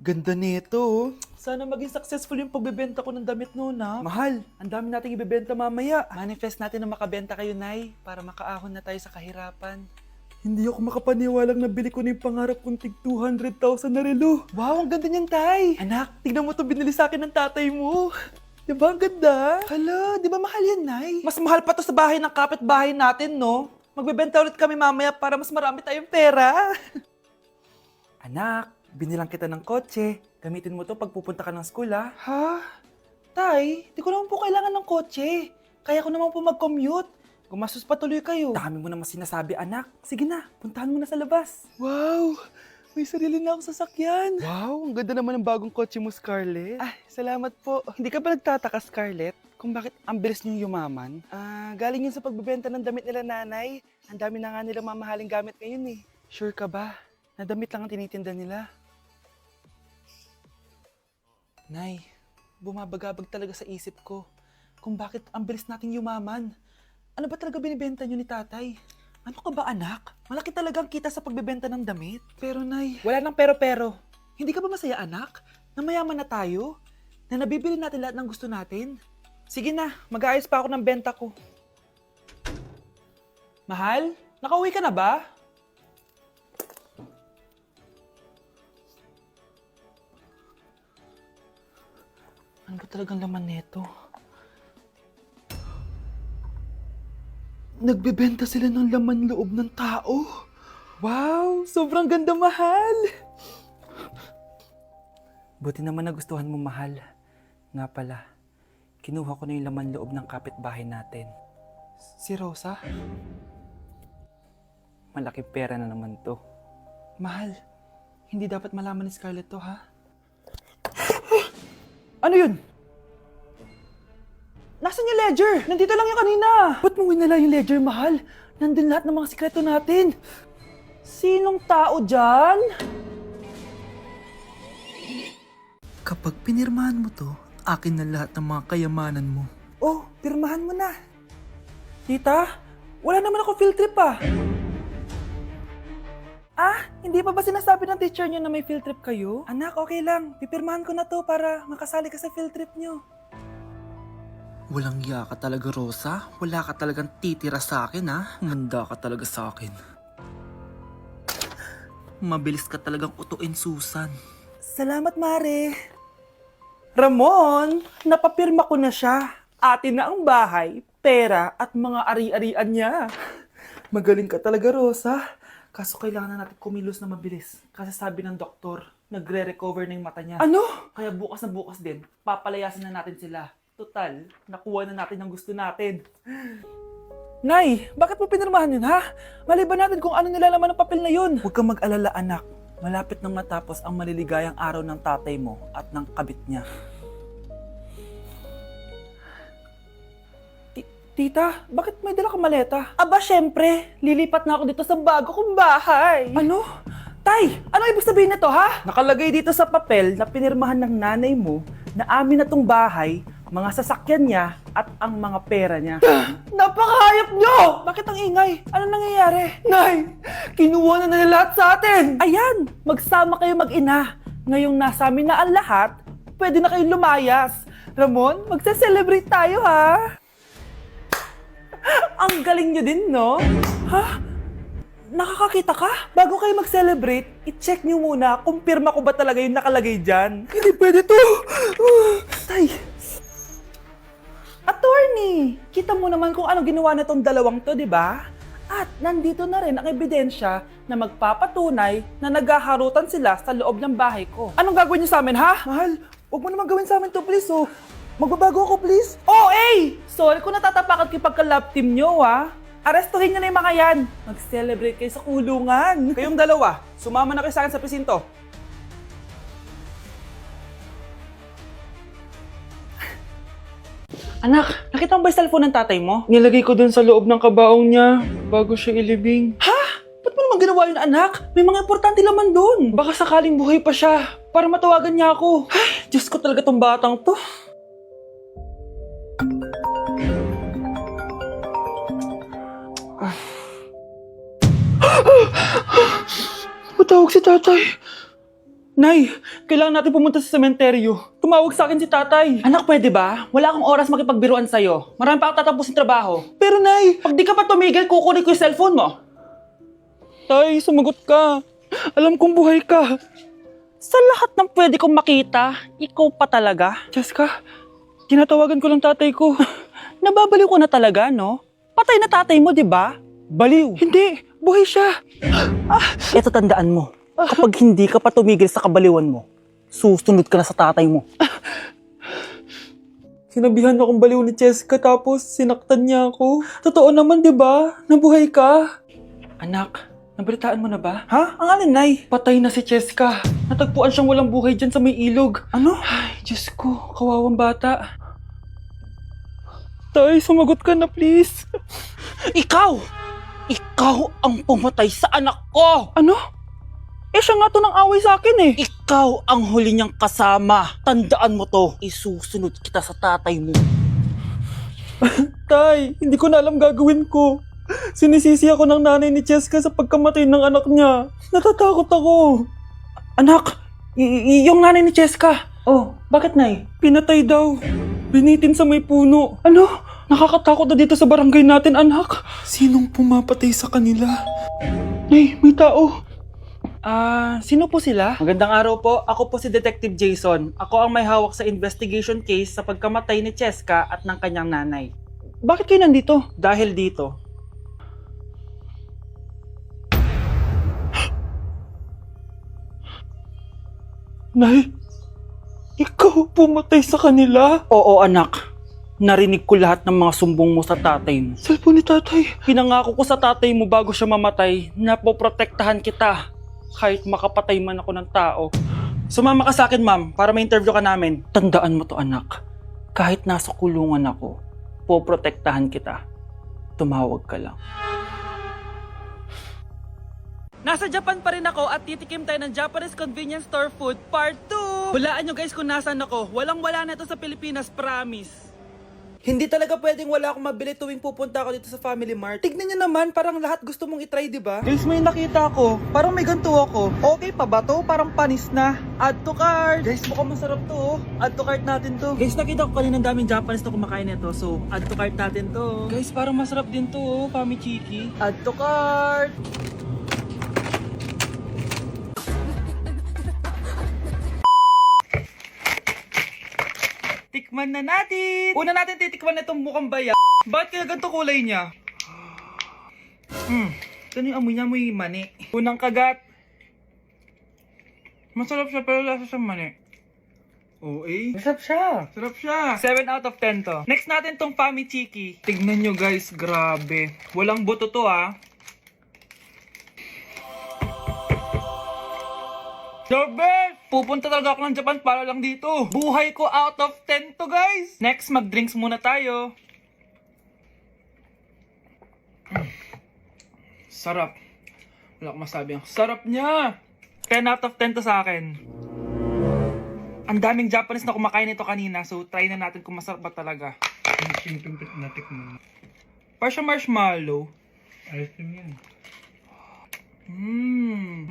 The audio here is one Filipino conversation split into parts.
Ganda nito, oh. Sana maging successful yung pagbebenta ko ng damit noon, ha? Mahal, ang dami nating ibebenta mamaya. Manifest natin na makabenta kayo, Nay, para makaahon na tayo sa kahirapan. Hindi ako makapaniwalang nabili ko na yung pangarap kong tig 200,000 na relo. Wow, ang ganda niyan, Tay. Anak, tignan mo to binili sa akin ng tatay mo. Diba ang ganda? Hala, di ba mahal yan, Nay? Mas mahal pa to sa bahay ng kapitbahay natin, no? Magbebenta ulit kami mamaya para mas marami tayong pera. Anak, binilang kita ng kotse. Gamitin mo to pag pupunta ka ng school, ha? Ha? Tay, di ko naman po kailangan ng kotse. Kaya ko naman po mag-commute. Gumastos pa tuloy kayo. Dami mo naman sinasabi, anak. Sige na, puntahan mo na sa labas. Wow! May sarili na akong sasakyan. Wow, ang ganda naman ng bagong kotse mo, Scarlett. Ay, salamat po. Hindi ka ba nagtataka, Scarlett, kung bakit ang bilis niyong yumaman? Galing yun sa pagbebenta ng damit nila, nanay. Ang dami na nga nilang mamahaling gamit ngayon, eh. Sure ka ba? Na damit lang ang tinitinda nila? Nay, bumabagabag talaga sa isip ko kung bakit ang bilis nating yumaman. Ano ba talaga binibenta niyo ni tatay? Ano ka ba, anak? Malaki talagang kita sa pagbebenta ng damit. Pero, Nay, wala nang pero-pero. Hindi ka ba masaya, anak? Na mayaman na tayo? Na nabibili natin lahat ng gusto natin? Sige na, mag-aayos pa ako ng benta ko. Mahal, nakauwi ka na ba? Ano ba talagang laman neto? Nagbebenta sila ng laman loob ng tao. Wow! Sobrang ganda, mahal! Buti naman nagustuhan mo, mahal. Nga pala, kinuha ko na yung laman loob ng kapitbahay natin. Si Rosa? Malaking pera na naman to. Mahal, hindi dapat malaman ni Scarlett to, ha? Ano yun? Nasaan yung ledger? Nandito lang yung kanina. Ba't mo winala yung ledger, mahal? Nandun lahat ng mga sikreto natin. Sinong tao dyan? Kapag pinirmahan mo to, akin na lahat ng mga kayamanan mo. Oh, pirmahan mo na. Tita, wala naman ako field trip ah. Hindi pa ba sinasabi ng teacher niyo na may field trip kayo? Anak, okay lang. Pipirmahan ko na to para makasali ka sa field trip niyo. Walang iya ka talaga, Rosa. Wala ka talagang titira sa akin, ha? Manda ka talaga sa akin. Mabilis ka talagang utuin, Susan. Salamat, Mare. Ramon, napapirma ko na siya. Atin na ang bahay, pera at mga ari-arian niya. Magaling ka talaga, Rosa. Kaso kailangan na natin kumilos na mabilis. Kasi sabi ng doktor, nagre-recover na yung mata niya. Ano? Kaya bukas na bukas din, papalayasin na natin sila. Total, nakuha na natin ang gusto natin. Nay, bakit mo pinirmahan yun, ha? Maliban natin kung ano nilalaman ng papel na yun. Huwag kang mag-alala, anak. Malapit nang matapos ang maliligayang araw ng tatay mo at ng kabit niya. Tita, bakit may dala kang maleta? Aba, syempre. Lilipat na ako dito sa bago kong bahay. Ano? Tay, ano ibig sabihin nito, ha? Nakalagay dito sa papel na pinirmahan ng nanay mo na amin na tong bahay, mga sasakyan niya at ang mga pera niya. Napakahayop nyo! Bakit ang ingay? Ano nangyayari? Nay, kinuha na nila lahat sa atin! Ayan, magsama kayo mag-ina. Ngayong nasa amin na ang lahat, pwede na kayong lumayas. Ramon, magse-celebrate tayo, ha? Ang galing nyo din, no? Ha? Nakakakita ka? Bago kayo mag-celebrate, i-check nyo muna kung pirma ko ba talaga yung nakalagay dyan. Hindi pwede to! Tay! Attorney! Kita mo naman kung ano ginawa na tong dalawang to, di ba? At nandito na rin ang ebidensya na magpapatunay na naghaharutan sila sa loob ng bahay ko. Anong gagawin nyo sa amin, ha? Mahal, huwag mo naman gawin sa amin to, please, oh. Magbabago ako, please. Oh, sorry kung natatapakan kayo pagka-love team nyo, ha? Arestuhin nyo na yung mga yan. Mag-celebrate kayo sa kulungan. Kayong dalawa, sumama na kayo sa akin sa presinto. Anak, nakita mo ba yung cellphone ng tatay mo? Nilagay ko dun sa loob ng kabaong niya bago siya ilibing. Ha? Ba't mo naman ginawa yun, anak? May mga importante laman dun. Baka sakaling buhay pa siya para matawagan niya ako. Ay, Diyos ko talaga tong batang to. Matawag si tatay. Nay, kailangan natin pumunta sa sementeryo. Tumawag sa akin si tatay. Anak, pwede ba? Wala akong oras makipagbiruan sa'yo. Marami pa akong tatapusin trabaho. Pero nay, Pag di ka pa tumigil, kukunin ko yung cellphone mo. tay, sumagot ka. Alam kong buhay ka. Sa lahat ng pwede kong makita, ikaw pa talaga. Jessica, tinatawagan ko lang tatay ko. Nababaliw ko na talaga, no? Patay na tatay mo, di ba? Baliw. Hindi, buhay siya. Ito tandaan mo. Kapag hindi ka pa tumigil sa kabaliwan mo, susunod ka na sa tatay mo. Sinabihan akong baliw ni Jessica tapos sinaktan niya ako. Totoo naman, di ba? Nabuhay ka. Anak, nabalitaan mo na ba? Ha? Ang alin, Nay? Patay na si Jessica. Natagpuan siyang walang buhay dyan sa may ilog. Ano? Ay, Diyos ko, kawawang bata. Tay, sumagot ka na please. Ikaw! Ikaw ang pumatay sa anak ko! Ano? Eh, siya nga to ng away sa akin eh. Ikaw ang huli niyang kasama. Tandaan mo to. Isusunod kita sa tatay mo. Tay, hindi ko na alam gagawin ko. Sinisisi ako ng nanay ni Jessica sa pagkamatay ng anak niya. Natatakot ako. Anak, yung nanay ni Jessica. Oh, Bakit, Nay? pinatay daw. Binitin sa may puno. Ano? Nakakatakot na dito sa barangay natin, anak. Sinong pumapatay sa kanila? Nay, may tao. Sino po sila? Magandang araw po. Ako po si Detective Jason. Ako ang may hawak sa investigation case sa pagkamatay ni Cheska at ng kanyang nanay. Bakit kayo nandito? Dahil dito, Nay, ikaw pumatay sa kanila? oo anak, narinig ko lahat ng mga sumbong mo sa tatay mo. Cellphone ni tatay. Pinangako ko sa tatay mo bago siya mamatay na poprotektahan kita kahit makapatay man ako ng tao. Sumama ka sa akin, ma'am, para ma-interview ka namin. Tandaan mo to, anak. Kahit nasa kulungan ako, poprotektahan kita. Tumawag ka lang. Nasa Japan pa rin ako at titikim tayo ng Japanese convenience store food part 2. Hulaan nyo guys kung nasan ako. Walang-wala na ito sa Pilipinas, promise. Hindi talaga pwedeng wala akong mabili tuwing pupunta ako dito sa Family Mart. Tignan niyo naman, parang lahat gusto mong itry, di ba? Guys, may nakita ako. Parang may ganito ako. Okay pa ba to? Parang panis na. Add to cart. Guys, mukhang masarap to. Oh. Add to cart natin to. Guys, nakita ko kanina daming Japanese na kumakain nito. So, add to cart natin to. Guys, parang masarap din to, oh, Famichiki. Add to cart. Tikman na natin! Una natin titikman na itong mukhang baya. Bakit kaya ganito kulay niya? Ito yung amoy niya, amoy mani. Unang kagat. Masarap siya pero lasa siyang mani. Okay. Masarap siya. Sarap siya. 7 out of 10 to. Next natin tong Famichiki. Tignan nyo guys, grabe. Walang buto to ah. The best! Pupunta talaga ako ng Japan para lang dito. Buhay ko out of 10 to guys. Next, mag-drinks muna tayo. Sarap. Wala akong masabi. Ang sarap niya. 10 out of 10 to sa akin. Ang daming Japanese na kumakain nito kanina. So, try na natin kung masarap ba talaga. Parang siya marshmallow. Ayos yan.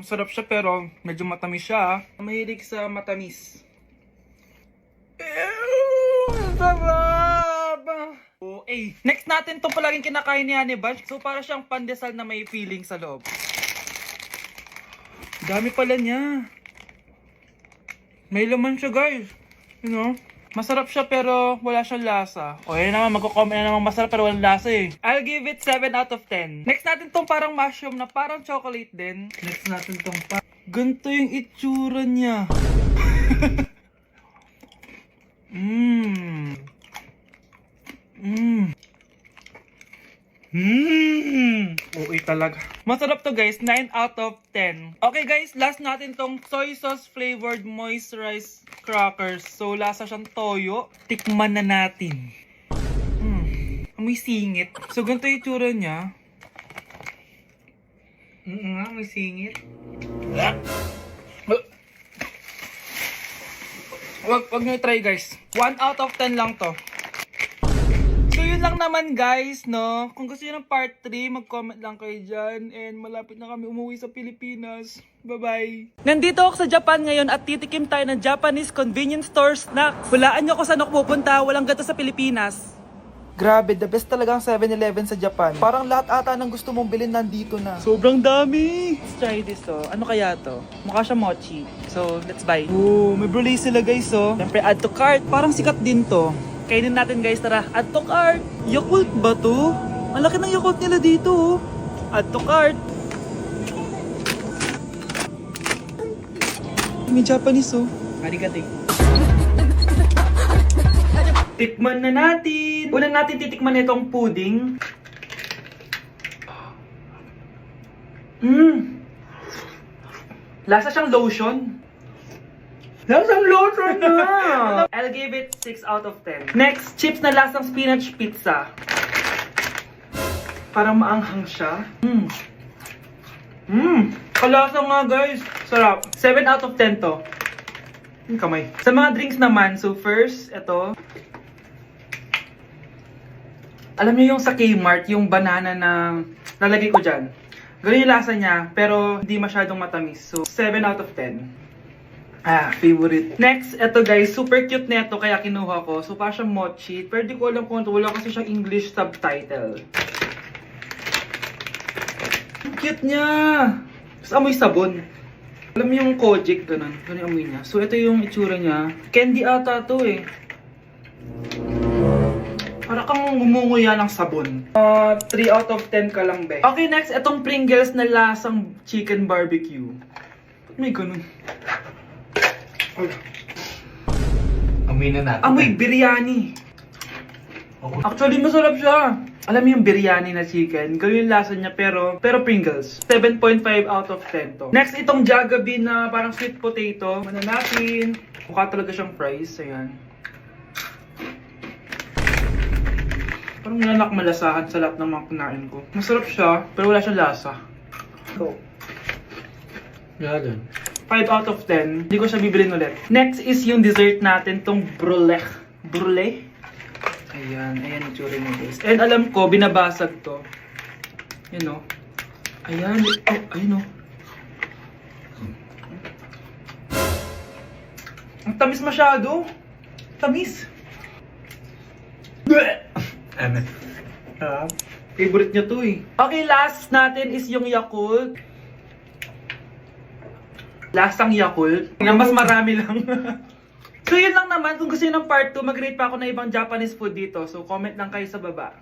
Masarap siya pero medyo matamis siya. Mahilig sa matamis. Sarap! Okay. Next natin itong palaging kinakain ni Honey Bunch. So para siyang pandesal na may feeling sa loob. Dami pala niya. May laman siya guys. You know? Masarap siya pero wala siyang lasa. O yun naman, magko-comment na naman masarap pero walang lasa eh. I'll give it 7 out of 10. Next natin tong parang mushroom na parang chocolate din. Next natin tong ganito yung itsura niya. Okay talaga. Masarap to guys, 9 out of 10. Okay guys, last natin tong soy sauce flavored moisturized crackers. So lasa siyang toyo. Tikman na natin. May singit. So ganito yung itsura niya. May singit. Wag nyo try guys. 1 out of 10 lang to. So yun yun lang naman guys, no? Kung gusto nyo ng part 3, mag-comment lang kayo dyan. And malapit na kami umuwi sa Pilipinas. Bye-bye! Nandito ako sa Japan ngayon at titikim tayo ng Japanese convenience store snacks. Hulaan nyo kung saan ako pupunta, walang gato sa Pilipinas. Grabe, the best talaga ang 7-Eleven sa Japan. Parang lahat ata ng gusto mong bilhin nandito na. Sobrang dami! Let's try this, oh. Ano kaya to? Mukha siya mochi. So, let's buy. Oh, may brulee sila guys, oh. Siyempre, add to cart. Parang sikat din to. Kainin natin guys, tara. Add to cart. Yakult ba to? Ang laki ng Yakult nila dito, oh. Add to cart. May Japanese, oh. Arigato. Tikman na natin. Una natin titikman itong pudding. Lasa siyang lotion. Lasang lotion na! I'll give it 6 out of 10. Next, chips na lasang spinach pizza. Parang maanghang siya. Kalasa nga guys. Sarap. 7 out of 10 to. Yung kamay. Sa mga drinks naman, so first, ito. Alam niyo yung sa Kmart, yung banana na lalagay ko dyan. Ganun yung lasa niya, pero hindi masyadong matamis. So, 7 out of 10. Favorite. Next, eto guys, super cute na ito, kaya kinuha ko. So, parang siyang mochi. Pero di ko alam kung ito, wala kasi siyang English subtitle. Ang cute niya! Tapos amoy sabon. Alam mo yung Kojic, ganun. Ganun yung amoy niya. So, ito yung itsura niya. Candy ata to eh. Para kang ngumunguya ng sabon. 3 out of 10 ka lang, be. Okay, next, itong Pringles na lasang chicken barbecue. May ganun. Amoy na natin. Amoy biryani. Actually, masarap siya. Alam mo yung biryani na chicken, ganun yung lasa niya, pero Pringles. 7.5 out of 10 to. Next, itong Jollibee na parang sweet potato. Ano natin? Mukha talaga siyang fries. Ayan. Parang nanak malasahan sa lahat ng mga kinain ko. Masarap siya, pero wala siyang lasa. Go. Gagan. 5 out of 10. Hindi ko siya bibilin ulit. Next is yung dessert natin, tong brulee. Brulee? Ayan, ayan yung tsura niya guys. And alam ko, binabasag to. Yan o. Ayan, oh, ayun o. Ang tamis masyado. Tamis. Favorite niya to eh. Okay, last natin is yung Yakult. Lasang Yakult. Na mas marami lang. So yun lang naman. Kung gusto nyo ng part 2, mag-rate pa ako ng ibang Japanese food dito. So comment lang kayo sa baba.